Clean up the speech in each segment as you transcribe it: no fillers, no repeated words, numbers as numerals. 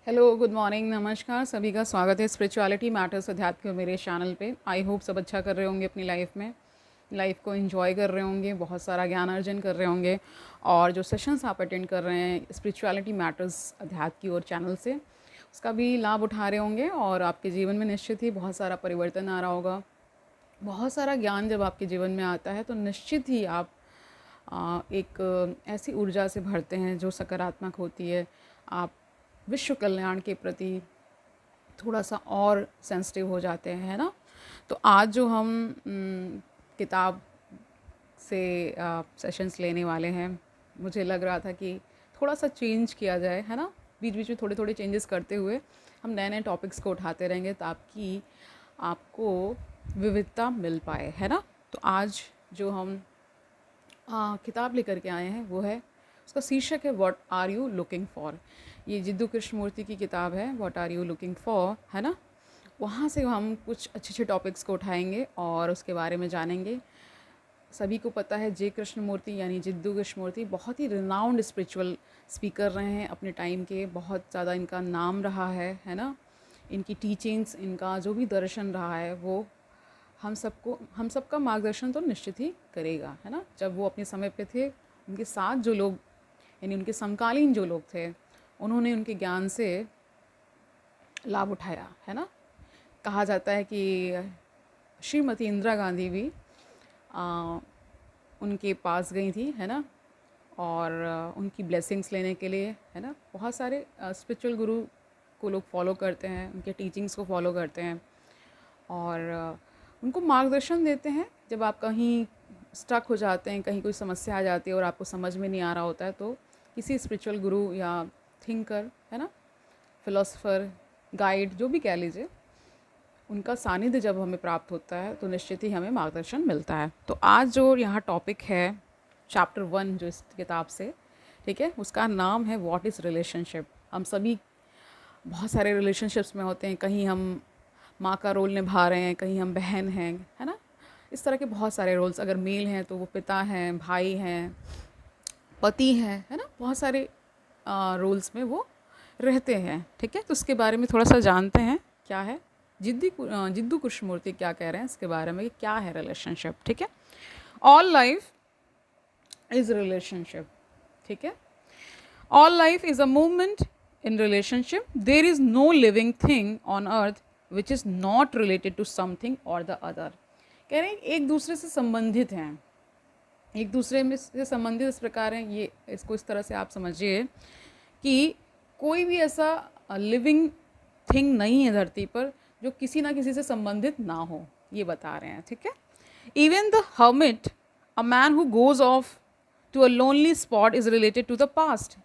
Hello, good morning, नमस्कार। सभी का स्वागत है स्पिरिचुअलिटी मैटर्स अध्यात्म के मेरे चैनल पे। आई होप सब अच्छा कर रहे होंगे अपनी लाइफ में, लाइफ को एंजॉय कर रहे होंगे, बहुत सारा ज्ञान अर्जन कर रहे होंगे। और जो सेशंस आप अटेंड कर रहे हैं स्पिरिचुअलिटी मैटर्स अध्यात्म की ओर चैनल से, उसका भी लाभ उठा रहे होंगे और आपके जीवन में निश्चित ही बहुत सारा परिवर्तन आ रहा होगा। बहुत सारा ज्ञान जब आपके जीवन में आता है तो निश्चित ही आप एक ऐसी ऊर्जा से भरते हैं जो सकारात्मक होती है। आप विश्व कल्याण के प्रति थोड़ा सा और सेंसिटिव हो जाते हैं, है ना। तो आज जो हम किताब से सेशंस लेने वाले हैं, मुझे लग रहा था कि थोड़ा सा चेंज किया जाए, है ना। बीच बीच में थोड़े थोड़े चेंजेस करते हुए हम नए नए टॉपिक्स को उठाते रहेंगे ताकि आपको विविधता मिल पाए, है ना। तो आज जो हम किताब लेकर के आए हैं वो है, उसका शीर्षक है what are you looking for. ये जिद्दू कृष्णमूर्ति की किताब है, what are you looking for, है ना। वहाँ से हम कुछ अच्छे अच्छे टॉपिक्स को उठाएंगे और उसके बारे में जानेंगे। सभी को पता है जे कृष्णमूर्ति यानी जिद्दू कृष्णमूर्ति बहुत ही रिनाउंड स्पिरिचुअल स्पीकर रहे हैं अपने टाइम के। बहुत ज़्यादा इनका नाम रहा है ना। इनकी टीचिंग्स, इनका जो भी दर्शन रहा है वो हम सबका मार्गदर्शन तो निश्चित ही करेगा, है ना। जब वो अपने समय पे थे, उनके साथ जो लोग यानी उनके समकालीन जो लोग थे, उन्होंने उनके ज्ञान से लाभ उठाया, है ना। कहा जाता है कि श्रीमती इंदिरा गांधी भी उनके पास गई थी, है ना। और उनकी ब्लेसिंग्स लेने के लिए, है ना। बहुत सारे स्पिरिचुअल गुरु को लोग फॉलो करते हैं, उनके टीचिंग्स को फॉलो करते हैं और उनको मार्गदर्शन देते हैं। जब आप कहीं स्टक हो जाते हैं, कहीं कोई समस्या आ जाती है और आपको समझ में नहीं आ रहा होता है, तो किसी स्पिरिचुअल गुरु या थिंकर, है ना, फिलोसफर, गाइड, जो भी कह लीजिए, उनका सानिध्य जब हमें प्राप्त होता है तो निश्चित ही हमें मार्गदर्शन मिलता है। तो आज जो यहाँ टॉपिक है, चैप्टर 1 जो इस किताब से, ठीक है, उसका नाम है व्हाट इज़ रिलेशनशिप। हम सभी बहुत सारे रिलेशनशिप्स में होते हैं। कहीं हम माँ का रोल निभा रहे हैं, कहीं हम बहन हैं, है ना। इस तरह के बहुत सारे रोल्स, अगर मेल हैं तो वो पिता हैं, भाई हैं, पति हैं, है ना। बहुत सारे रोल्स में वो रहते हैं, ठीक है। तो उसके बारे में थोड़ा सा जानते हैं क्या है। जिद्दू कृष्णमूर्ति क्या कह रहे हैं इसके बारे में कि क्या है रिलेशनशिप, ठीक है। ऑल लाइफ इज़ रिलेशनशिप, ठीक है। All life is a movement in relationship. There is no living thing on earth which is not related to something और द अदर। कह रहे हैं एक दूसरे से संबंधित हैं, एक दूसरे में से संबंधित इस प्रकार हैं, ये इसको इस तरह से आप समझिए कि कोई भी ऐसा लिविंग थिंग नहीं है धरती पर जो किसी ना किसी से संबंधित ना हो, ये बता रहे हैं, ठीक है। Even the hermit, a man who goes off to a lonely spot is related to the past,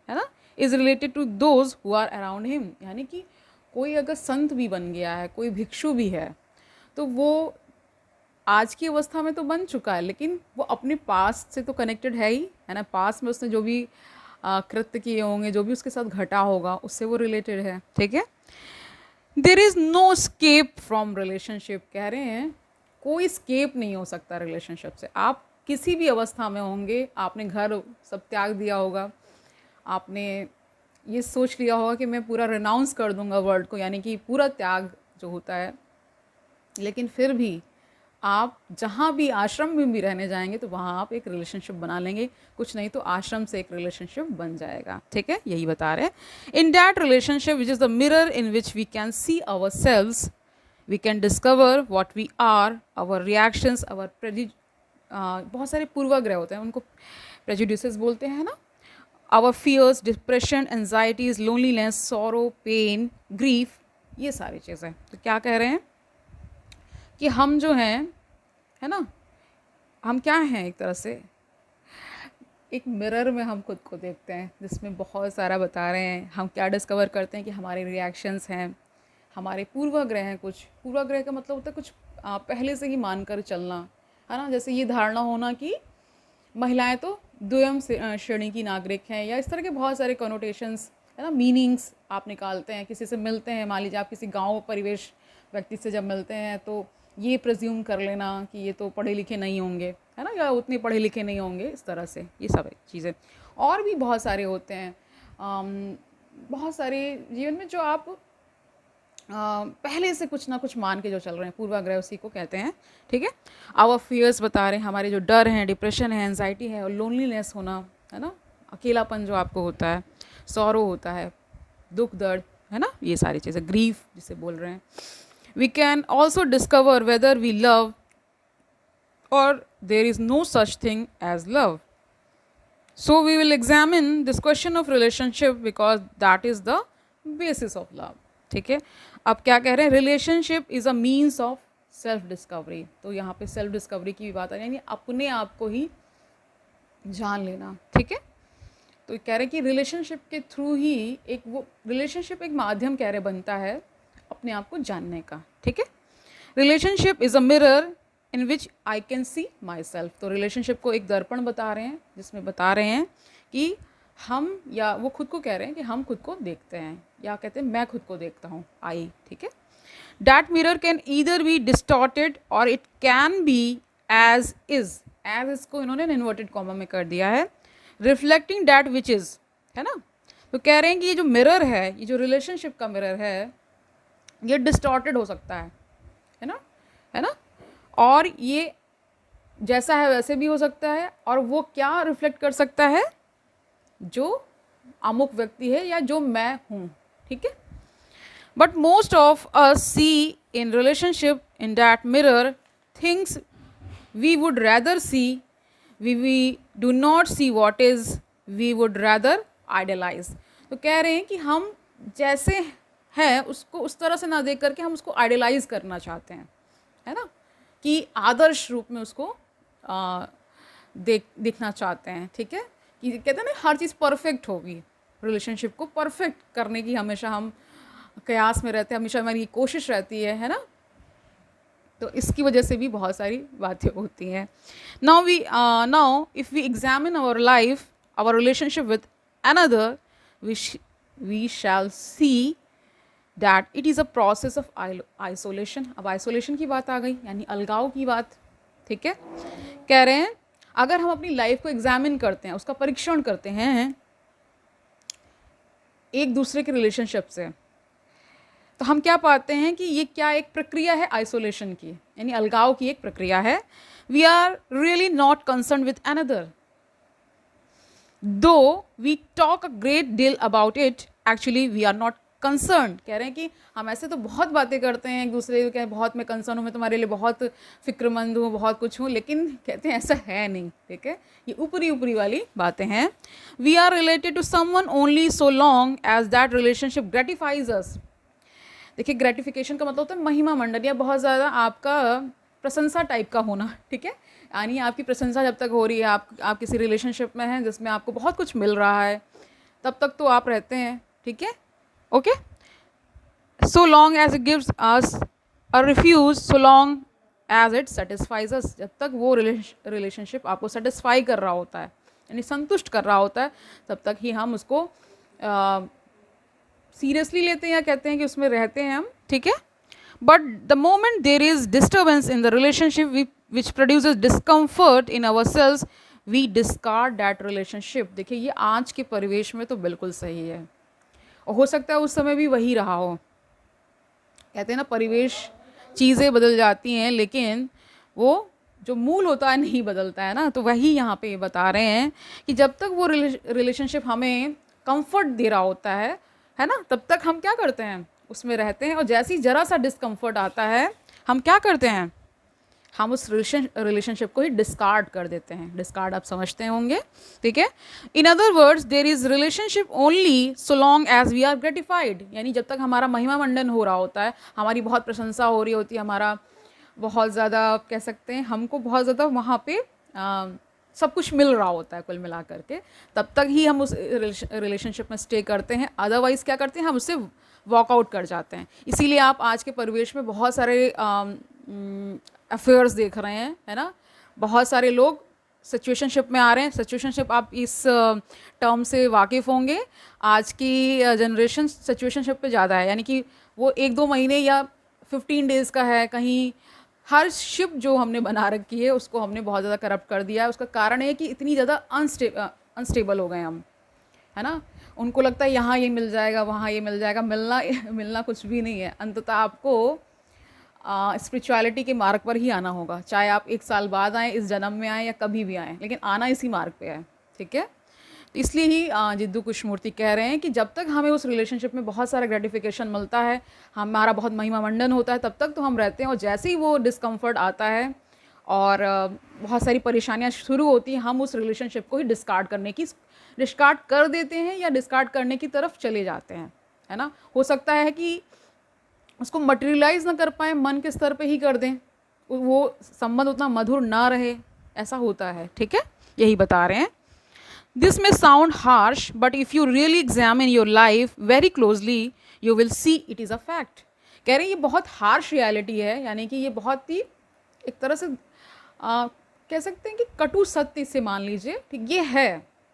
है ना, is related to those who are around him. यानी कि कोई अगर संत भी बन गया है, कोई भिक्षु भी है, तो वो आज की अवस्था में तो बन चुका है, लेकिन वो अपने पास्ट से तो कनेक्टेड है ही, है ना। पास्ट में उसने जो भी कृत्य किए होंगे, जो भी उसके साथ घटा होगा, उससे वो रिलेटेड है, ठीक है। There is no escape from relationship. कह रहे हैं कोई स्केप नहीं हो सकता रिलेशनशिप से। आप किसी भी अवस्था में होंगे, आपने घर सब त्याग दिया होगा, आपने ये सोच लिया होगा कि मैं पूरा रिनाउंस कर दूंगा वर्ल्ड को, यानी कि पूरा त्याग जो होता है, लेकिन फिर भी आप जहाँ भी आश्रम में भी रहने जाएंगे तो वहाँ आप एक रिलेशनशिप बना लेंगे। कुछ नहीं तो आश्रम से एक रिलेशनशिप बन जाएगा, ठीक है। यही बता रहे हैं। In that relationship which is the mirror in which we can see ourselves, we can discover what we are, our reactions, our बहुत सारे पूर्वाग्रह होते हैं, उनको प्रेजुडिसेस बोलते हैं ना। Our fears, depression, anxieties, loneliness, sorrow, pain, grief, ये सारी चीज़ें। तो क्या कह रहे हैं कि हम जो हैं, है ना, हम क्या हैं, एक तरह से एक मिरर में हम खुद को देखते हैं, जिसमें बहुत सारा बता रहे हैं। हम क्या डिस्कवर करते हैं कि हमारे रिएक्शंस हैं, हमारे पूर्वाग्रह हैं। कुछ पूर्वाग्रह का मतलब होता है कुछ पहले से ही मानकर चलना, है ना। जैसे ये धारणा होना कि महिलाएं तो द्वितीय श्रेणी की नागरिक हैं, या इस तरह के बहुत सारे कनोटेशंस, है ना, मीनिंग्स आप निकालते हैं। किसी से मिलते हैं, मान लीजिए आप किसी गांव परिवेश व्यक्ति से जब मिलते हैं तो ये प्रेज्यूम कर लेना कि ये तो पढ़े लिखे नहीं होंगे, है ना, या उतने पढ़े लिखे नहीं होंगे, इस तरह से ये सब चीज़ें। और भी बहुत सारे होते हैं। बहुत सारे जीवन में जो आप पहले से कुछ ना कुछ मान के जो चल रहे हैं, पूर्वाग्रह उसी को कहते हैं, ठीक है। आवर फियर्स बता रहे हैं, हमारे जो डर हैं, डिप्रेशन है, एनजाइटी है और लोनलीनेस होना, है ना, अकेलापन जो आपको होता है, सौरो होता है, दुख दर्द, है ना, ये सारी चीज़ें, ग्रीफ जिसे बोल रहे हैं। We can also discover whether we love or there is no such thing as love. So we will examine this question of relationship because that is the basis of love. ठीक है, अब क्या कह रहे हैं, relationship is a means of self discovery. तो यहाँ पे सेल्फ डिस्कवरी की भी बात आ रही है, यानी अपने आप को ही जान लेना, ठीक है. तो कह रहे हैं कि रिलेशनशिप के थ्रू ही एक वो रिलेशनशिप एक माध्यम कह रहे बनता है अपने आप को जानने का, ठीक है. Relationship is a mirror in which I can see my self. तो रिलेशनशिप को एक दर्पण बता रहे हैं जिसमें बता रहे हैं कि हम, या वो खुद को कह रहे हैं कि हम खुद को देखते हैं, या कहते हैं मैं खुद को देखता हूँ, आई, ठीक है. That mirror can either be distorted or it can be as is. As इसको इन्होंने इन्वर्टेड कॉमा में कर दिया है, रिफ्लेक्टिंग डैट विच इज़, है ना. तो कह रहे हैं कि ये जो मिरर है, ये जो रिलेशनशिप का मिरर है, ये डिस्टॉर्टेड हो सकता है ना, है ना, और ये जैसा है वैसे भी हो सकता है, और वो क्या रिफ्लेक्ट कर सकता है, जो अमुक व्यक्ति है या जो मैं हूँ, ठीक है. But most of us see in relationship in that mirror things we would rather see. We do not see what is, we would rather idealize. तो कह रहे हैं कि हम जैसे हैं उसको उस तरह से ना देख करके हम उसको आइडलाइज करना चाहते हैं, है ना, कि आदर्श रूप में उसको देखना चाहते हैं, ठीक है. कि कहते हैं ना हर चीज़ परफेक्ट होगी, रिलेशनशिप को परफेक्ट करने की हमेशा हम कयास में रहते हैं, हमेशा हमारी कोशिश रहती है ना. तो इसकी वजह से भी बहुत सारी बातें होती हैं. Now if we examine our life, our relationship with another, we shall see that it is a process of isolation. अब आइसोलेशन की बात आ गई, यानी अलगाव की बात, ठीक है. कह रहे हैं अगर हम अपनी लाइफ को एग्जामिन करते हैं, उसका परीक्षण करते हैं एक दूसरे के रिलेशनशिप से, तो हम क्या पाते हैं कि ये क्या एक प्रक्रिया है आइसोलेशन की, यानी अलगाव की एक प्रक्रिया है. We are really not concern with another, though we talk a great deal about it, actually we are not concern. कह रहे हैं कि हम ऐसे तो बहुत बातें करते हैं एक दूसरे को, बहुत मैं कंसर्न हूँ, मैं तुम्हारे लिए बहुत फिक्रमंद हूँ, बहुत कुछ हूँ, लेकिन कहते हैं ऐसा है नहीं, ठीक है. ये ऊपरी ऊपरी वाली बातें हैं. We are related to someone only so long as that relationship gratifies us. देखिए, ग्रेटिफिकेशन का मतलब होता है महिमा मंडन, या बहुत ज़्यादा आपका प्रशंसा टाइप का होना, ठीक है. यानी आपकी प्रशंसा जब तक हो रही है, आप किसी रिलेशनशिप में हैं जिसमें आपको बहुत कुछ मिल रहा है, तब तक तो आप रहते हैं, ठीक है. Okay, so long as it gives us a refuge, so long as it satisfies us. जब तक वो रिलेशनशिप आपको सेटिस्फाई कर रहा होता है, यानी संतुष्ट कर रहा होता है, तब तक ही हम उसको सीरियसली लेते हैं, या कहते हैं कि उसमें रहते हैं हम, ठीक है. But the moment there is disturbance in the relationship which produces discomfort in ourselves, we discard that relationship. देखिए, ये आज के परिवेश में तो बिल्कुल सही है, और हो सकता है उस समय भी वही रहा हो. कहते हैं ना, परिवेश, चीज़ें बदल जाती हैं, लेकिन वो जो मूल होता है नहीं बदलता है ना. तो वही यहाँ पे बता रहे हैं कि जब तक वो रिलेशनशिप हमें कंफर्ट दे रहा होता है ना, तब तक हम क्या करते हैं, उसमें रहते हैं. और जैसे ही ज़रा सा डिस्कम्फर्ट आता है, हम क्या करते हैं, हम उस रिलेशनशिप को ही डिस्कार्ड कर देते हैं. डिस्कार्ड आप समझते होंगे, ठीक है. In other words, there is relationship only so long as we are gratified. यानी जब तक हमारा महिमा मंडन हो रहा होता है, हमारी बहुत प्रशंसा हो रही होती है, हमारा बहुत ज़्यादा कह सकते हैं, हमको बहुत ज़्यादा वहाँ पे सब कुछ मिल रहा होता है कुल मिला करके, तब तक ही हम उस रिलेशनशिप में स्टे करते हैं. अदरवाइज़ क्या करते हैं, हम उससे वॉकआउट कर जाते हैं. इसीलिए आप आज के परिवेश में बहुत सारे अफेयर्स देख रहे हैं, है ना. बहुत सारे लोग सिचुएशनशिप में आ रहे हैं. सिचुएशनशिप, आप इस टर्म से वाकिफ़ होंगे. आज की जनरेशन सिचुएशनशिप पे ज़्यादा है, यानी कि वो 1-2 महीने या 15 डेज़ का है. कहीं हर शिप जो हमने बना रखी है उसको हमने बहुत ज़्यादा करप्ट कर दिया है. उसका कारण है कि इतनी ज़्यादा अनस्टेबल हो गए हम, है ना. उनको लगता है यहाँ ये मिल जाएगा, वहाँ ये मिल जाएगा। मिलना मिलना कुछ भी नहीं है। अंततः आपको स्पिरिचुअलिटी के मार्ग पर ही आना होगा, चाहे आप 1 साल बाद आएँ, इस जन्म में आएँ या कभी भी आएँ, लेकिन आना इसी मार्ग पे है। ठीक है, तो इसलिए ही जिद्दू कृष्णमूर्ति कह रहे हैं कि जब तक हमें उस रिलेशनशिप में बहुत सारा ग्रेटिफिकेशन मिलता है, हमारा बहुत महिमा मंडन होता है, तब तक तो हम रहते हैं। और जैसे ही वो डिस्कम्फर्ट आता है और बहुत सारी परेशानियां शुरू होती हैं, हम उस रिलेशनशिप को ही डिस्कार्ड कर देते हैं या डिस्कार्ड करने की तरफ चले जाते हैं, है ना। हो सकता है कि उसको मटेरियलाइज ना कर पाएँ, मन के स्तर पे ही कर दें, वो संबंध उतना मधुर ना रहे, ऐसा होता है। ठीक है, यही बता रहे हैं। दिस में sound harsh, but if you really examine your life very closely you will see it is a fact. कह रहे हैं ये बहुत हार्श रियलिटी है, यानी कि ये बहुत ही एक तरह से कह सकते हैं कि कटु सत्य इसे मान लीजिए। ठीक,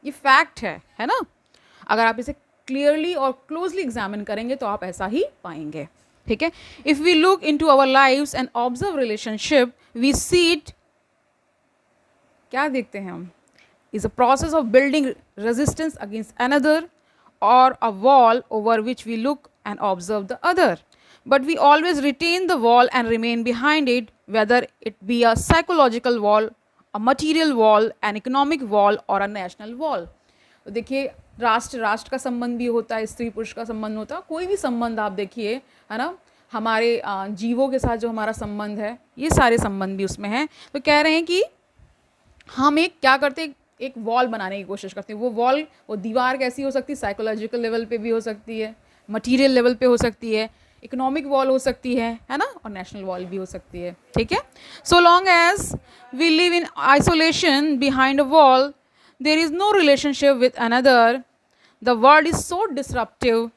ये फैक्ट है ना। अगर आप इसे क्लियरली और क्लोजली एग्जामिन करेंगे तो आप ऐसा ही पाएंगे। ठीक है, if we look into our lives and observe relationship we see it, क्या देखते हैं हम, is a process of building resistance against another or a wall over which we look and observe the other. But we always retain the wall and remain behind it, whether it be a psychological wall, a material wall, an economic wall or a national wall. तो देखिए, राष्ट्र का संबंध भी होता है, स्त्री पुरुष का संबंध होता है, कोई भी संबंध आप देखिए, है ना। हमारे जीवों के साथ जो हमारा संबंध है, ये सारे संबंध भी उसमें हैं। तो कह रहे हैं कि हम क्या करते हैं, एक वॉल बनाने की कोशिश करते हैं। वो दीवार कैसी हो सकती है, साइकोलॉजिकल लेवल पे भी हो सकती है, मटेरियल लेवल पे हो सकती है, इकोनॉमिक वॉल हो सकती है ना, और नेशनल वॉल भी हो सकती है। ठीक है, so long as we live in isolation behind a wall there is no relationship with another, the world is so disruptive,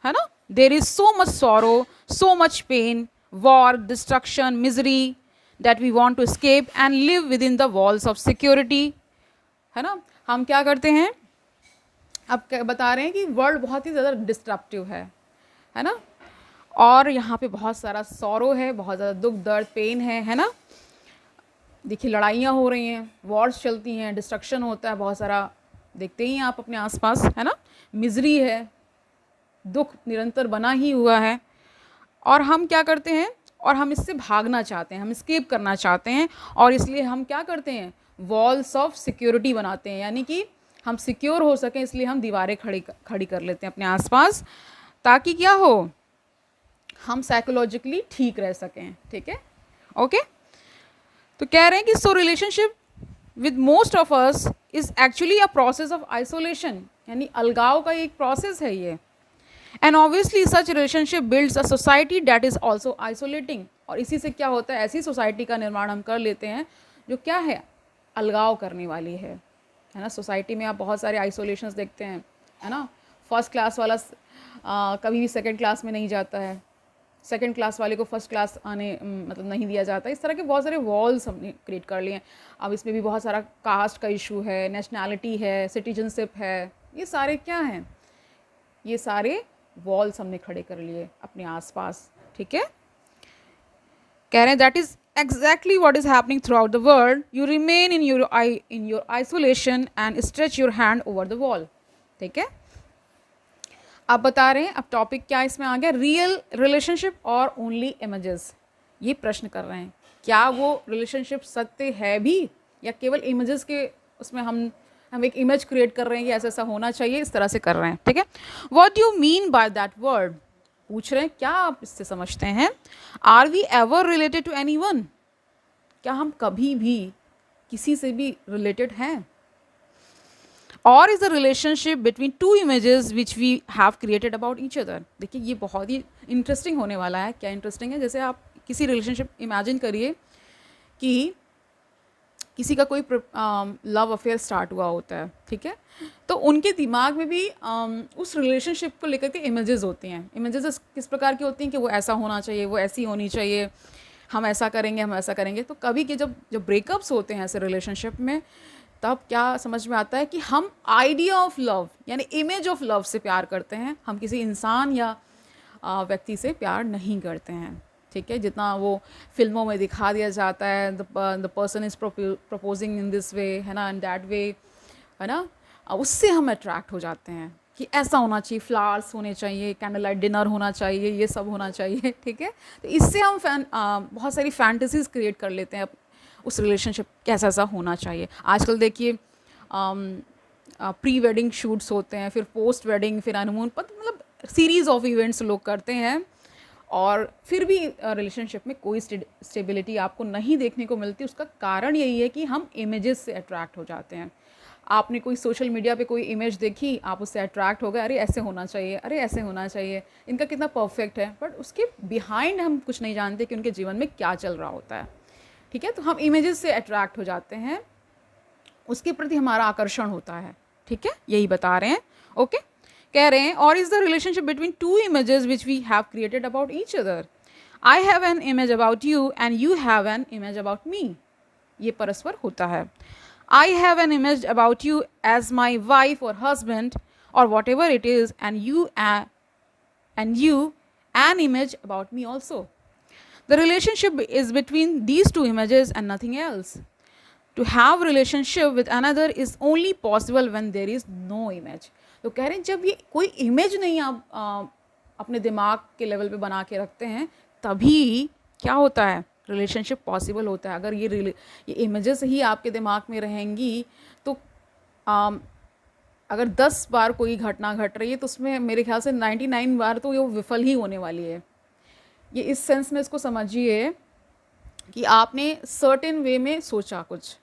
है ना। There is so much sorrow, so much pain, war, destruction, misery, that we want to escape and live within the walls of security, है ना। हम क्या करते हैं, अब क्या बता रहे हैं कि वर्ल्ड बहुत ही ज़्यादा डिस्ट्रप्टिव है ना, और यहाँ पे बहुत सारा सॉरो है, बहुत ज़्यादा दुख दर्द पेन है ना। देखिए, लड़ाइयाँ हो रही हैं, वॉर्स चलती हैं, डिस्ट्रक्शन होता है बहुत सारा, देखते ही हैं आप अपने आसपास, है ना। मिजरी है, दुख निरंतर बना ही हुआ है, और हम क्या करते हैं, और हम इससे भागना चाहते हैं, हम एस्केप करना चाहते हैं, और इसलिए हम क्या करते हैं, वॉल्स ऑफ सिक्योरिटी बनाते हैं, यानी कि हम सिक्योर हो सकें, इसलिए हम दीवारें खड़ी कर लेते हैं अपने आसपास, ताकि क्या हो, हम साइकोलॉजिकली ठीक रह सकें। ठीक है, ओके। तो कह रहे हैं कि so relationship with most of us is actually a process of isolation, यानी अलगाव का एक प्रोसेस है ये। And obviously such relationship builds a society that is also isolating, और इसी से क्या होता है, ऐसी सोसाइटी का निर्माण हम कर लेते हैं जो क्या है, अलगाव करने वाली है ना। सोसाइटी में आप बहुत सारे आइसोलेशंस देखते हैं, है ना। फर्स्ट क्लास वाला कभी भी सेकंड क्लास में नहीं जाता है, सेकंड क्लास वाले को फर्स्ट क्लास आने मतलब नहीं दिया जाता। इस तरह के बहुत सारे वॉल्स हमने क्रिएट कर लिए हैं। अब इसमें भी बहुत सारा कास्ट का इशू है, नेशनैलिटी है, सिटीजनशिप है, ये सारे क्या हैं, ये सारे वॉल्स हमने खड़े कर लिए अपने आसपास। ठीक है, कह रहे हैं that is exactly what is happening throughout the world. You remain in your isolation and stretch your hand over the wall. ठीक है, अब बता रहे हैं, अब टॉपिक क्या इसमें आ गया, रियल रिलेशनशिप और ओनली इमेजेस। ये प्रश्न कर रहे हैं, क्या वो रिलेशनशिप सत्य है भी, या केवल इमेजेस के उसमें हम एक इमेज क्रिएट कर रहे हैं कि ऐसा ऐसा होना चाहिए, इस तरह से कर रहे हैं। ठीक है, what do you mean by that word, पूछ रहे हैं क्या आप इससे समझते हैं। Are we ever related to anyone, क्या हम कभी भी किसी से भी रिलेटेड हैं। और is the relationship between two images which we have created about each other. देखिए, ये बहुत ही इंटरेस्टिंग होने वाला है। क्या इंटरेस्टिंग है, जैसे आप किसी रिलेशनशिप इमेजिन करिए कि किसी का कोई लव अफेयर स्टार्ट हुआ होता है, ठीक है, तो उनके दिमाग में भी उस रिलेशनशिप को लेकर के इमेजेस होती हैं। इमेजेस किस प्रकार की होती हैं कि वो ऐसा होना चाहिए, वो ऐसी होनी चाहिए, हम ऐसा करेंगे, हम ऐसा करेंगे। तो कभी के जब ब्रेकअप्स होते हैं ऐसे रिलेशनशिप में, तब क्या समझ में आता है कि हम आइडिया ऑफ लव यानी इमेज ऑफ लव से प्यार करते हैं, हम किसी इंसान या व्यक्ति से प्यार नहीं करते हैं। ठीक है, जितना वो फिल्मों में दिखा दिया जाता है, the person is proposing in this way, है ना, इन दैट वे, है ना, उससे हम अट्रैक्ट हो जाते हैं। कि ऐसा होना चाहिए, फ्लावर्स होने चाहिए, कैंडल लाइट डिनर होना चाहिए, ये सब होना चाहिए, ठीक है। तो इससे हम बहुत सारी फैंटेसीज क्रिएट कर लेते हैं उस रिलेशनशिप कैसा ऐसा होना चाहिए। आजकल देखिए प्री वेडिंग शूट्स होते हैं, फिर पोस्ट वेडिंग, फिर हनीमून पर, मतलब सीरीज ऑफ इवेंट्स लोग करते हैं, और फिर भी रिलेशनशिप में कोई स्टेबिलिटी आपको नहीं देखने को मिलती। उसका कारण यही है कि हम इमेजेस से अट्रैक्ट हो जाते हैं। आपने कोई सोशल मीडिया पे कोई इमेज देखी, आप उससे अट्रैक्ट हो गए, अरे ऐसे होना चाहिए, अरे ऐसे होना चाहिए, इनका कितना परफेक्ट है, बट उसके बिहाइंड हम कुछ नहीं जानते कि उनके जीवन में क्या चल रहा होता है, ठीक है। तो हम इमेजेस से अट्रैक्ट हो जाते हैं, उसके प्रति हमारा आकर्षण होता है, ठीक है, यही बता रहे हैं। ओके, कह रहे हैं और is the relationship between two images which we have created about each other. I have an image about you and you have an image about me, ये परस्पर होता है। I have an image about you as my wife और husband और whatever it is, and you an image about me also. The relationship is between these two images and nothing else. To have relationship with another is only possible when there is no image. तो कह रहे हैं जब ये कोई image नहीं आप अपने दिमाग के लेवल पे बना के रखते हैं, तभी क्या होता है, रिलेशनशिप पॉसिबल होता है। अगर ये इमेजेस ही आपके दिमाग में रहेंगी तो अगर 10 बार कोई घटना घट रही है तो उसमें मेरे ख्याल से 99 बार तो ये विफल ही होने वाली है। ये इस सेंस में इसको समझिए कि आपने सर्टेन वे में सोचा कुछ,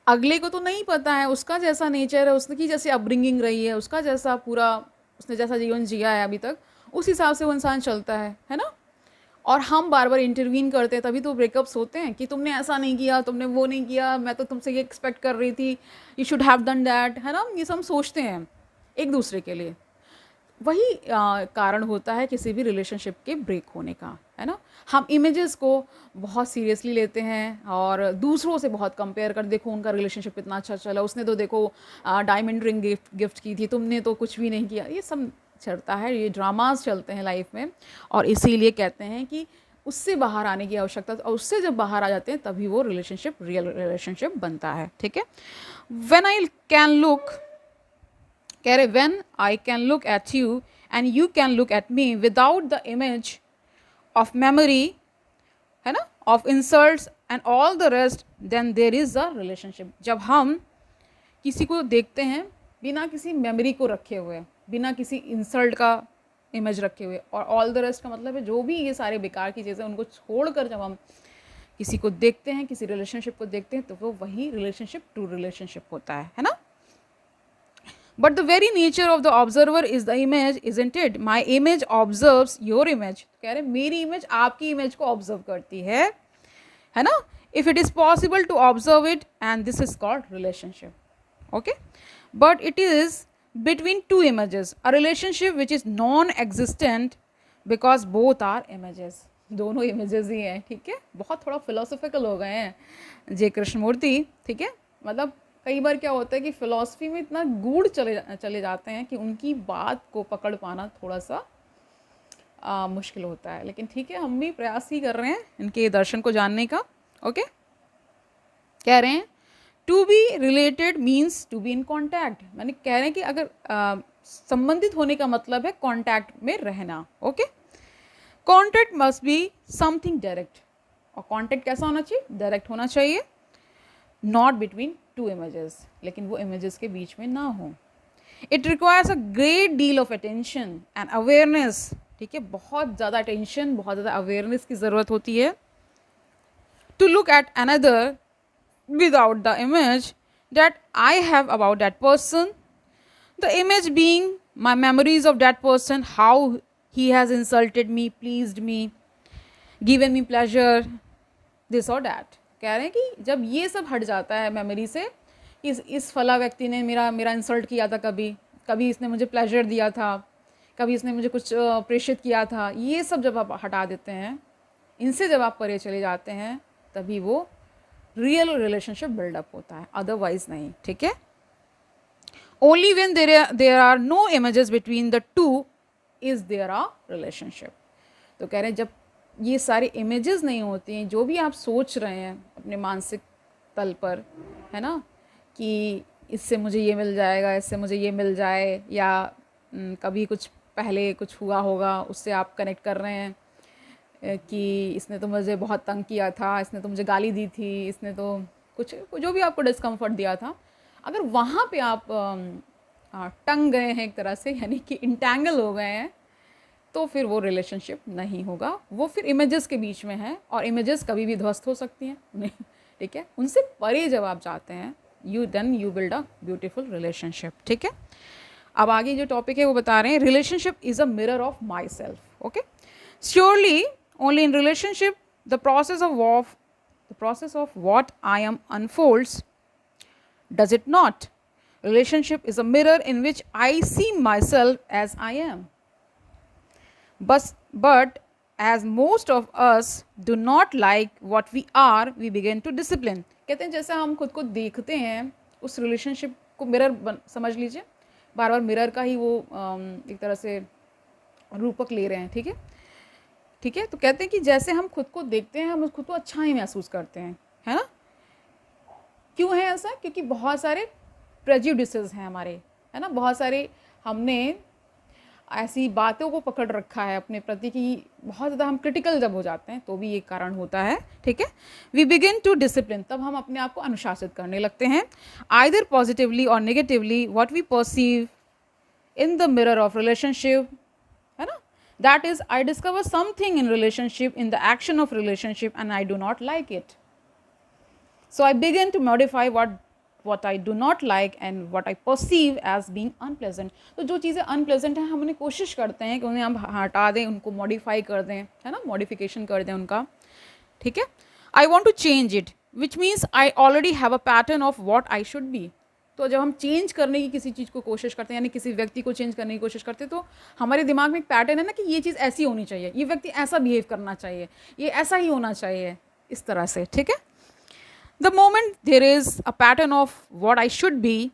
अगले को तो नहीं पता है उसका जैसा नेचर है, उसकी जैसी अपब्रिंगिंग रही है, उसका जैसा पूरा उसने जैसा जीवन जिया है अभी तक, उस हिसाब से वो इंसान चलता है ना। और हम बार बार इंटरवीन करते हैं, तभी तो ब्रेकअप्स होते हैं कि तुमने ऐसा नहीं किया, तुमने वो नहीं किया, मैं तो तुमसे ये एक्सपेक्ट कर रही थी, you should have done that, है ना। ये सब हम सोचते हैं एक दूसरे के लिए, वही कारण होता है किसी भी रिलेशनशिप के ब्रेक होने का, है ना। हम इमेजेस को बहुत सीरियसली लेते हैं और दूसरों से बहुत कंपेयर कर, देखो उनका रिलेशनशिप कितना अच्छा चला, उसने तो देखो डायमंड रिंग गिफ्ट की थी, तुमने तो कुछ भी नहीं किया। ये सब चलता है, ये ड्रामास चलते हैं लाइफ में, और इसीलिए कहते हैं कि उससे बाहर आने की आवश्यकता, और उससे जब बाहर आ जाते हैं तभी वो रिलेशनशिप रियल रिलेशनशिप बनता है, ठीक है। व्हेन आई कैन लुक, कह रहे when I can look at you and you can look at me without the image of memory, है ना, of insults and all the rest, then there is a relationship. जब हम किसी को देखते हैं बिना किसी मेमोरी को रखे हुए, बिना किसी इंसल्ट का इमेज रखे हुए, और ऑल द रेस्ट का मतलब है जो भी ये सारे बेकार की चीज़ें, उनको छोड़कर जब हम किसी को देखते हैं, किसी रिलेशनशिप को देखते हैं, तो वो वही रिलेशनशिप ट्रू रिलेशनशिप होता है ना। But the very nature of the observer is the image, isn't it? My image observes your image. कह रहे मेरी इमेज आपकी इमेज को ऑब्जर्व करती है ना। If it is possible to observe it, and this is called relationship. Okay? But it is between two images. A relationship which is non-existent because both are images. दोनों images ही हैं, ठीक है। बहुत थोड़ा philosophical हो गए हैं जे कृष्णमूर्ति, ठीक है। मतलब कई बार क्या होता है कि फ़िलॉसफी में इतना गूढ़ चले जाते हैं कि उनकी बात को पकड़ पाना थोड़ा सा मुश्किल होता है, लेकिन ठीक है, हम भी प्रयास ही कर रहे हैं इनके दर्शन को जानने का। ओके, कह रहे हैं to be related means to be in contact, मैंने कह रहे हैं कि अगर संबंधित होने का मतलब है कॉन्टैक्ट में रहना। Okay, contact must be something direct, और कॉन्टैक्ट कैसा होना चाहिए, डायरेक्ट होना चाहिए, नॉट बिटवीन टू इमेजेस, लेकिन वो इमेजेस के बीच में ना हो। It requires a great deal of attention and awareness, ठीक है, बहुत ज़्यादा अटेंशन, बहुत ज़्यादा अवेयरनेस की ज़रूरत होती है। To look at another without the image that I have about that person, the image being my memories of that person, how he has insulted me, pleased me, given me pleasure, this और that. कह रहे हैं कि जब ये सब हट जाता है मेमोरी से, इस फला व्यक्ति ने मेरा इंसल्ट किया था, कभी इसने मुझे प्लेजर दिया था, कभी इसने मुझे कुछ प्रेषित किया था, ये सब जब आप हटा देते हैं, इनसे जब आप परे चले जाते हैं, तभी वो रियल रिलेशनशिप बिल्डअप होता है, अदरवाइज नहीं, ठीक है। Only when there are no images between the two is there a relationship. तो कह रहे हैं जब ये सारे इमेजेस नहीं होती हैं, जो भी आप सोच रहे हैं अपने मानसिक तल पर, है ना, कि इससे मुझे ये मिल जाएगा, इससे मुझे ये मिल जाए, या कभी कुछ पहले कुछ हुआ होगा, उससे आप कनेक्ट कर रहे हैं कि इसने तो मुझे बहुत तंग किया था, इसने तो मुझे गाली दी थी, इसने तो कुछ जो भी आपको डिस्कम्फर्ट दिया था, अगर वहाँ पे आप टंग गए हैं एक तरह से, यानी कि इंटैंगल हो गए हैं, तो फिर वो रिलेशनशिप नहीं होगा, वो फिर इमेजेस के बीच में है, और इमेजेस कभी भी ध्वस्त हो सकती हैं उन्हें, ठीक है। उनसे परे जब आप जाते हैं, you build a beautiful relationship, ठीक है। अब आगे जो टॉपिक है वो बता रहे हैं, relationship is a mirror of my self, okay. Surely only in relationship the process of what I am unfolds, does it not? Relationship is a mirror in which I see myself as I am. But as most of us do not like what we are, we begin to discipline. कहते हैं जैसे हम खुद को देखते हैं, उस relationship को मिरर समझ लीजिए, बार बार मिरर का ही वो एक तरह से रूपक ले रहे हैं, ठीक है, ठीक है। तो कहते हैं कि जैसे हम खुद को देखते हैं, हम खुद को अच्छा ही महसूस करते हैं, है ना। क्यों है ऐसा? क्योंकि बहुत सारे प्रेजुडिसेस हैं हमारे, है ना, बहुत सारे हमने ऐसी बातों को पकड़ रखा है अपने प्रति कि बहुत ज़्यादा हम क्रिटिकल जब हो जाते हैं तो भी ये कारण होता है, ठीक है। वी बिगिन टू डिसिप्लिन, तब हम अपने आप को अनुशासित करने लगते हैं, आइदर पॉजिटिवली और negatively, what we perceive in the mirror of relationship, है ना। That is, I discover something in relationship, in the action of relationship, and I do not like it. So I begin to modify what I do not like and what I perceive as being unpleasant. तो जो चीज़ें unpleasant हैं, हम उन्हें कोशिश करते हैं कि उन्हें हम हटा दें, उनको modify कर दें, है ना, modification कर दें उनका, ठीक है. I want to change it, which means I already have a pattern of what I should be. तो जब हम चेंज करने की किसी चीज़ को कोशिश करते हैं, यानी किसी व्यक्ति को चेंज करने की कोशिश करते हैं, तो हमारे दिमाग में एक पैटर्न है ना कि ये चीज़ ऐसी होनी चाहिए, ये व्यक्ति ऐसा बिहेव करना चाहिए, ये ऐसा ही होना चाहिए, इस तरह से, ठीक है. The moment there is a pattern of what I should be,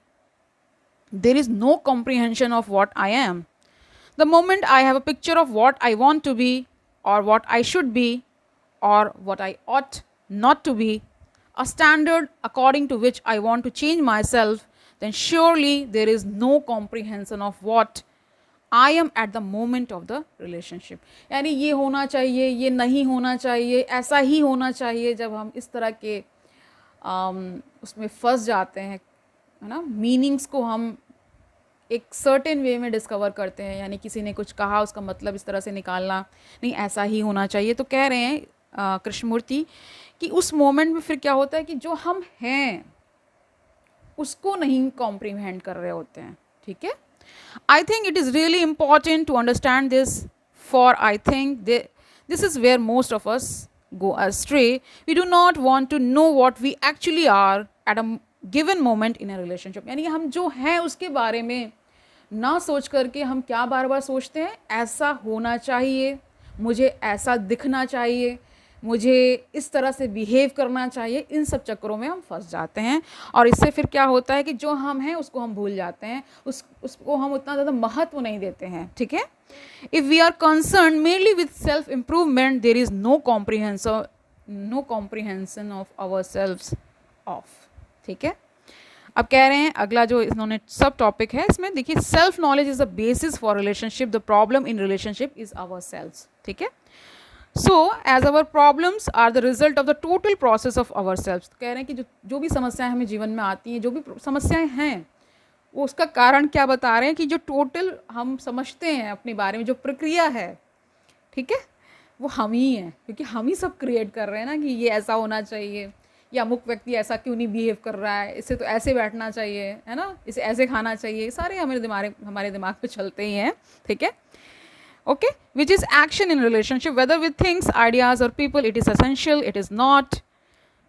there is no comprehension of what I am. The moment I have a picture of what I want to be, or what I should be, or what I ought not to be, a standard according to which I want to change myself, then surely there is no comprehension of what I am at the moment of the relationship. यानी ये होना चाहिए, ये नहीं होना चाहिए, ऐसा ही होना चाहिए. जब हम इस तरह के उसमें फंस जाते हैं, है ना, मीनिंग्स को हम एक सर्टेन वे में डिस्कवर करते हैं, यानी किसी ने कुछ कहा उसका मतलब इस तरह से निकालना, नहीं ऐसा ही होना चाहिए. तो कह रहे हैं कृष्णमूर्ति कि उस मोमेंट में फिर क्या होता है कि जो हम हैं उसको नहीं कॉम्प्रीहेंड कर रहे होते हैं, ठीक है. I think it is really important to understand this, for I think this is where most of us go astray. We do not want to know what we actually are at a given moment in a relationship. यानी हम जो हैं उसके बारे में ना सोच करके हम क्या बार बार सोचते हैं, ऐसा होना चाहिए, मुझे ऐसा दिखना चाहिए, मुझे इस तरह से बिहेव करना चाहिए. इन सब चक्करों में हम फंस जाते हैं, और इससे फिर क्या होता है कि जो हम हैं उसको हम भूल जाते हैं, उसको हम उतना ज़्यादा महत्व नहीं देते हैं, ठीक है. If we are concerned merely with self-improvement, there is no comprehension of ourselves of, ठीक है. अब कह रहे हैं अगला जो इन्होंने सब टॉपिक है, इसमें देखिए, self knowledge is the basis for relationship, the problem in relationship is ourselves, ठीक है. So as our problems are the result of the total process of ourselves. कह रहे हैं कि जो भी समस्याएं हमें जीवन में आती हैं, जो भी समस्याएं हैं, वो उसका कारण क्या बता रहे हैं कि जो टोटल हम समझते हैं अपने बारे में, जो प्रक्रिया है, ठीक है, वो हम ही हैं, क्योंकि हम ही सब क्रिएट कर रहे हैं ना कि ये ऐसा होना चाहिए, या अमुक व्यक्ति ऐसा क्यों नहीं बिहेव कर रहा है, इससे तो ऐसे बैठना चाहिए, है ना, इसे ऐसे खाना चाहिए, सारे हमारे दिमाग पे चलते ही हैं, ठीक है. Okay, which is action in relationship, whether with things, ideas or people, it is essential, it is not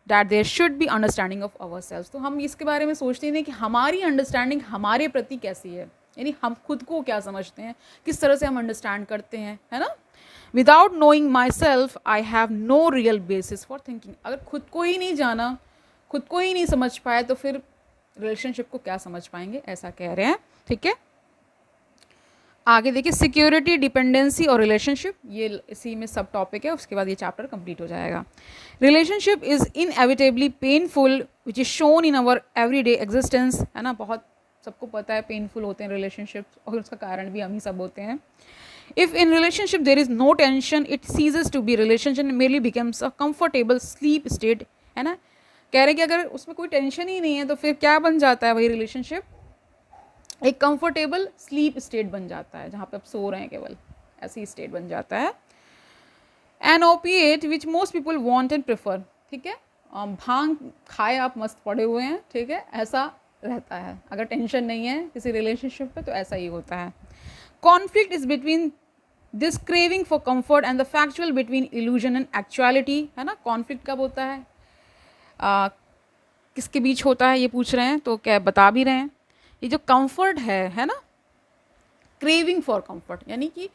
that there should be understanding of ourselves. तो हम इसके बारे में सोचते हैं कि हमारी अंडरस्टैंडिंग हमारे प्रति कैसी है, यानी हम खुद को क्या समझते हैं, किस तरह से हम अंडरस्टैंड करते हैं, है ना. Without knowing myself I have no real basis for thinking. अगर खुद को ही नहीं जाना, खुद को ही नहीं समझ पाए, तो फिर रिलेशनशिप को क्या समझ पाएंगे, ऐसा कह रहे हैं, ठीक है. आगे देखिए, सिक्योरिटी, डिपेंडेंसी और रिलेशनशिप, ये इसी में सब टॉपिक है, उसके बाद ये चैप्टर कंप्लीट हो जाएगा. Relationship is inevitably painful which is shown in our everyday existence, है ना. बहुत सबको पता है पेनफुल होते हैं रिलेशनशिप्स, और उसका कारण भी हम ही सब होते हैं. If in relationship there is no tension it ceases to be relationship merely becomes a comfortable sleep state. है ना, कह रहे हैं कि अगर उसमें कोई टेंशन ही नहीं है तो फिर क्या बन जाता है वही रिलेशनशिप, एक कंफर्टेबल स्लीप स्टेट बन जाता है, जहाँ पे आप सो रहे हैं केवल, ऐसी स्टेट बन जाता है. An opiate which most people want and prefer. ठीक है, भांग खाए आप मस्त पड़े हुए हैं. ठीक है, ऐसा रहता है अगर टेंशन नहीं है किसी रिलेशनशिप पे, तो ऐसा ही होता है. Conflict is between this craving for comfort and the factual between illusion and actuality. है ना, कॉन्फ्लिक्ट कब होता है, किसके बीच होता है ये पूछ रहे हैं, तो क्या बता भी रहे हैं. ये जो कंफर्ट है ना, क्रेविंग फॉर कंफर्ट, यानी कि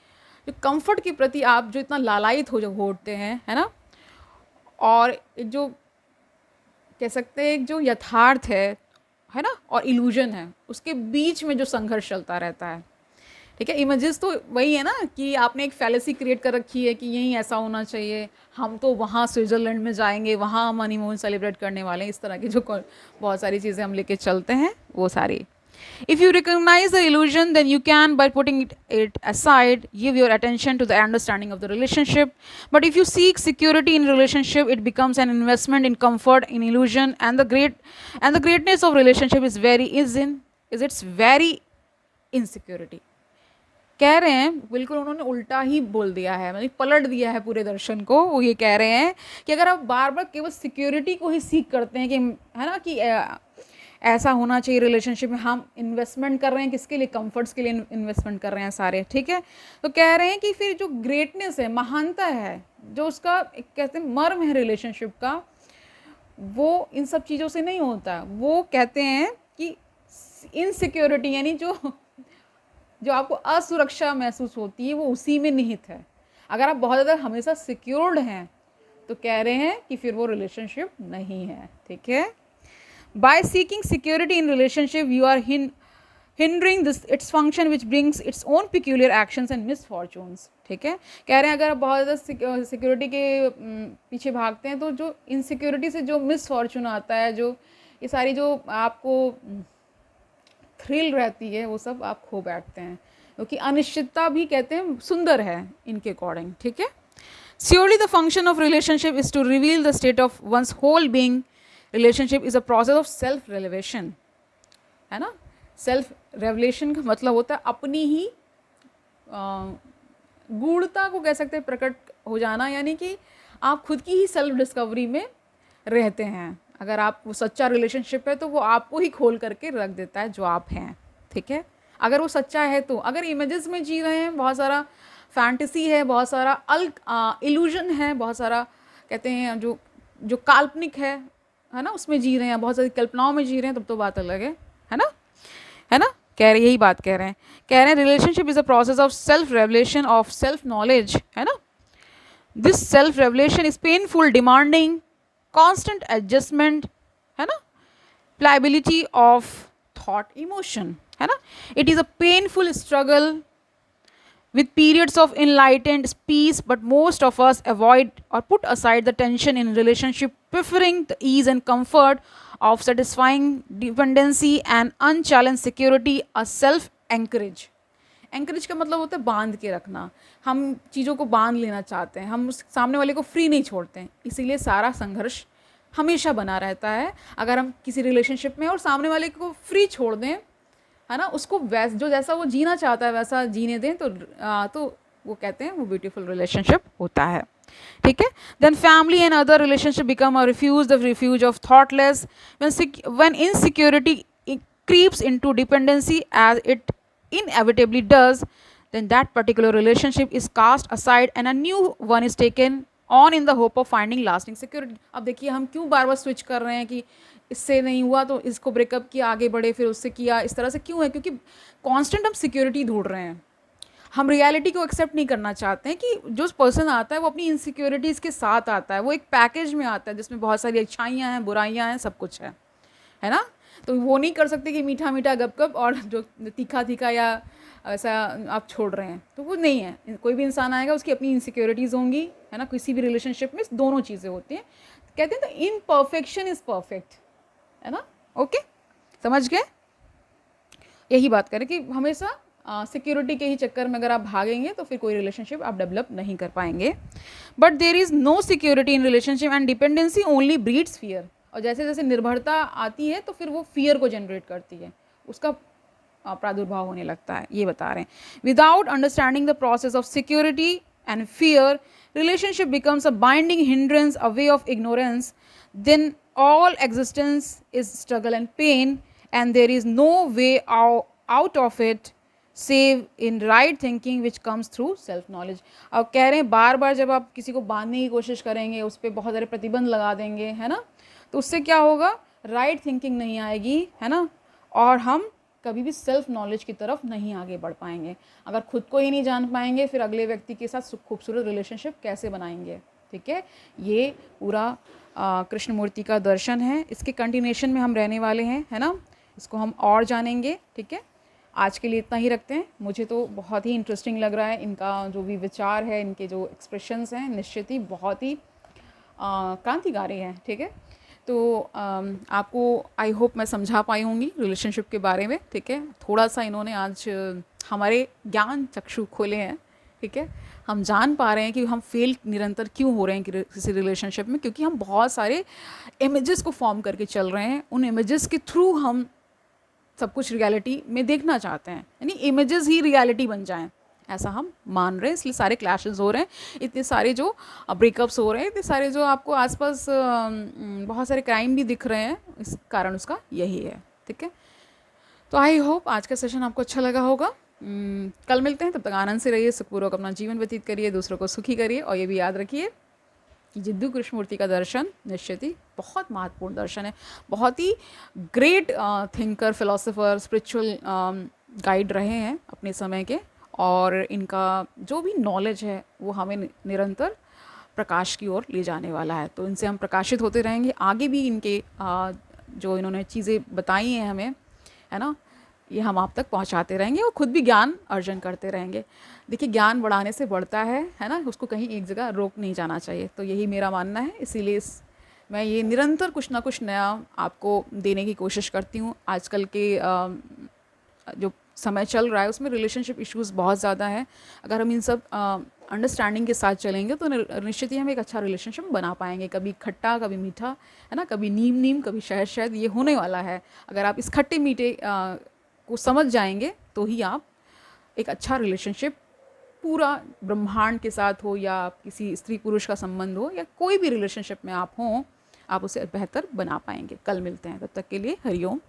जो कंफर्ट के प्रति आप जो इतना लालायित होते हैं, है ना, और एक जो कह सकते हैं एक जो यथार्थ है ना, और इल्यूजन है, उसके बीच में जो संघर्ष चलता रहता है. ठीक है, इमेजेस तो वही है ना कि आपने एक फैलेसी क्रिएट कर रखी है कि यही ऐसा होना चाहिए, हम तो वहाँ स्विट्ज़रलैंड में जाएंगे, वहाँ हम हनीमून सेलिब्रेट करने वाले हैं. इस तरह की जो बहुत सारी चीज़ें हम लेके चलते हैं वो सारी. If you recognize the illusion, then you can, by putting it aside, give your attention to the understanding of the relationship. But if you seek security in relationship, it becomes an investment in comfort, in illusion, and the greatness of relationship is its very insecurity. कह रहे हैं बिल्कुल उन्होंने उल्टा ही बोल दिया है, मतलब पलट दिया है पूरे दर्शन को. वो ये कह रहे हैं कि अगर आप बार बार केवल सिक्योरिटी को ही सीख करते हैं कि है ना कि ऐसा होना चाहिए रिलेशनशिप में, हम इन्वेस्टमेंट कर रहे हैं किसके लिए, कंफर्ट्स के लिए इन्वेस्टमेंट कर रहे हैं सारे. ठीक है, तो कह रहे हैं कि फिर जो ग्रेटनेस है, महानता है, जो उसका कहते हैं मर्म है रिलेशनशिप का, वो इन सब चीज़ों से नहीं होता. वो कहते हैं कि इनसिक्योरिटी, यानी जो आपको असुरक्षा महसूस होती है वो उसी में निहित है. अगर आप बहुत ज़्यादा हमेशा सिक्योर्ड हैं तो कह रहे हैं कि फिर वो रिलेशनशिप नहीं है. ठीक है, by seeking security in relationship you are hindering its function which brings its own peculiar actions and misfortunes. ठीक है, कह रहे हैं अगर आप बहुत ज़्यादा सिक्योरिटी के पीछे भागते हैं तो जो इनसिक्योरिटी से जो मिसफॉर्चून आता है, जो ये सारी जो आपको थ्रिल रहती है, वो सब आप खो बैठते हैं, क्योंकि अनिश्चितता भी कहते हैं सुंदर है इनके अकॉर्डिंग. ठीक है, surely the function of relationship is to reveal the state of one's whole being. Relationship is a process of self revelation. है ना, सेल्फ रेवलेशन का मतलब होता है अपनी ही गूढ़ता को कह सकते हैं प्रकट हो जाना, यानी कि आप खुद की ही सेल्फ डिस्कवरी में रहते हैं. अगर आप वो सच्चा रिलेशनशिप है तो वो आपको ही खोल करके रख देता है जो आप हैं. ठीक है, अगर वो सच्चा है तो. अगर इमेजेस में जी रहे हैं, बहुत सारा फैंटेसी है, बहुत सारा इल्यूजन है, बहुत सारा कहते हैं जो काल्पनिक है ना, उसमें जी रहे हैं, बहुत सारी कल्पनाओं में जी रहे हैं, तब तो बात अलग है ना, कह रहे यही बात कह रहे हैं relationship is a process of self revelation, of self knowledge. है ना, this self revelation is painful, demanding constant adjustment. है ना, प्लाइबिलिटी ऑफ थॉट इमोशन. है ना, it is a painful struggle with periods of enlightened peace, but most of us avoid or put aside the tension in relationship, preferring the ease and comfort of satisfying dependency and unchallenged security, a self anchorage. Anchorage का मतलब होता है बांध के रखना. हम चीज़ों को बांध लेना चाहते हैं, हम उस सामने वाले को फ्री नहीं छोड़ते हैं, इसीलिए सारा संघर्ष हमेशा बना रहता है. अगर हम किसी रिलेशनशिप में और सामने वाले को फ्री छोड़ दें, है ना, उसको जो जैसा वो जीना चाहता है वैसा जीने दें, तो वो कहते हैं वो ब्यूटीफुल रिलेशनशिप होता है. ठीक है, then family and other relationship become a refuge of thoughtless. When insecurity creeps into dependency as it inevitably does, then that particular relationship is cast aside and a new one is taken on in the hope of finding lasting security. अब देखिए हम क्यों बार बार switch कर रहे हैं कि इससे नहीं हुआ तो इसको ब्रेकअप किया, आगे बढ़े, फिर उससे किया, इस तरह से क्यों है, क्योंकि कांस्टेंट हम सिक्योरिटी ढूंढ रहे हैं. हम रियलिटी को एक्सेप्ट नहीं करना चाहते हैं कि जो पर्सन आता है वो अपनी इनसिक्योरिटीज़ के साथ आता है, वो एक पैकेज में आता है जिसमें बहुत सारी अच्छाइयाँ हैं, बुराइयाँ हैं, सब कुछ है ना. तो वो नहीं कर सकते कि मीठा मीठा गप और जो तीखा तीखा या ऐसा आप छोड़ रहे हैं, तो वो नहीं है. कोई भी इंसान आएगा उसकी अपनी इनसिक्योरिटीज़ होंगी, है ना. किसी भी रिलेशनशिप में दोनों चीज़ें होती हैं. कहते हैं तो इम्परफेक्शन इज़ परफेक्ट, है ना. ओके, समझ गए. यही बात करें कि हमेशा सिक्योरिटी के ही चक्कर में अगर आप भागेंगे तो फिर कोई रिलेशनशिप आप डेवलप नहीं कर पाएंगे। But there is no security in relationship and dependency only breeds fear. और जैसे जैसे निर्भरता आती है तो फिर वो फियर को जनरेट करती है, उसका प्रादुर्भाव होने लगता है, ये बता रहे हैं। Without understanding the process of security and fear, relationship becomes a binding hindrance, a way of ignorance, then all existence is struggle and pain and there is no way out of it save in right thinking which comes through self knowledge. अब कह रहे हैं बार बार जब आप किसी को बांधने की कोशिश करेंगे, उस पर बहुत सारे प्रतिबंध लगा देंगे, है ना, तो उससे क्या होगा, राइट थिंकिंग नहीं आएगी, है ना, और हम कभी भी सेल्फ नॉलेज की तरफ नहीं आगे बढ़ पाएंगे। अगर खुद को ही नहीं जान पाएंगे फिर अगले व्यक्ति के साथ खूबसूरत रिलेशनशिप कैसे बनाएंगे। ठीक है, ये पूरा कृष्णमूर्ति का दर्शन है, इसके कंटिन्यूएशन में हम रहने वाले हैं, है ना, इसको हम और जानेंगे। ठीक है, आज के लिए इतना ही रखते हैं। मुझे तो बहुत ही इंटरेस्टिंग लग रहा है, इनका जो भी विचार है, इनके जो एक्सप्रेशंस हैं, निश्चित ही बहुत ही क्रांतिकारी हैं। ठीक है, तो आपको आई होप मैं समझा पाई होंगी रिलेशनशिप के बारे में। ठीक है, थोड़ा सा इन्होंने आज हमारे ज्ञान चक्षु खोले हैं। ठीक है, हम जान पा रहे हैं कि हम फेल निरंतर क्यों हो रहे हैं किसी रिलेशनशिप में, क्योंकि हम बहुत सारे इमेजेस को फॉर्म करके चल रहे हैं। उन इमेजेस के थ्रू हम सब कुछ रियलिटी में देखना चाहते हैं, यानी इमेजेस ही रियलिटी बन जाएं, ऐसा हम मान रहे हैं। इसलिए सारे क्लैशेस हो रहे हैं, इतने सारे जो ब्रेकअप्स हो रहे हैं, इतने सारे जो आपको आसपास बहुत सारे क्राइम भी दिख रहे हैं, इस कारण उसका यही है। ठीक है, तो आई होप आज का सेशन आपको अच्छा लगा होगा। कल मिलते हैं, तब तक आनंद से रहिए, सुखपूर्वक अपना जीवन व्यतीत करिए, दूसरों को सुखी करिए, और ये भी याद रखिए कि जिद्दू कृष्णमूर्ति का दर्शन निश्चित ही बहुत महत्वपूर्ण दर्शन है। बहुत ही great thinker, philosopher, spiritual guide रहे हैं अपने समय के, और इनका जो भी नॉलेज है वो हमें निरंतर प्रकाश की ओर ले जाने वाला है। तो इनसे हम प्रकाशित होते रहेंगे, आगे भी इनके जो इन्होंने चीज़ें बताई हैं हमें, है ना, ये हम आप तक पहुंचाते रहेंगे और खुद भी ज्ञान अर्जन करते रहेंगे। देखिए, ज्ञान बढ़ाने से बढ़ता है ना, उसको कहीं एक जगह रोक नहीं जाना चाहिए। तो यही मेरा मानना है, इसीलिए मैं ये निरंतर कुछ ना कुछ नया आपको देने की कोशिश करती हूँ। आजकल के जो समय चल रहा है उसमें रिलेशनशिप इश्यूज़ बहुत ज़्यादा है। अगर हम इन सब अंडरस्टैंडिंग के साथ चलेंगे तो निश्चित ही हम एक अच्छा रिलेशनशिप बना पाएंगे। कभी खट्टा, कभी मीठा, है ना, कभी नीम नीम, कभी शहद शहद, ये होने वाला है। अगर आप इस खट्टे मीठे को समझ जाएंगे तो ही आप एक अच्छा रिलेशनशिप, पूरा ब्रह्मांड के साथ हो या किसी स्त्री पुरुष का संबंध हो या कोई भी रिलेशनशिप में आप हों, आप उसे बेहतर बना पाएंगे। कल मिलते हैं, तब तक के लिए हरिओम।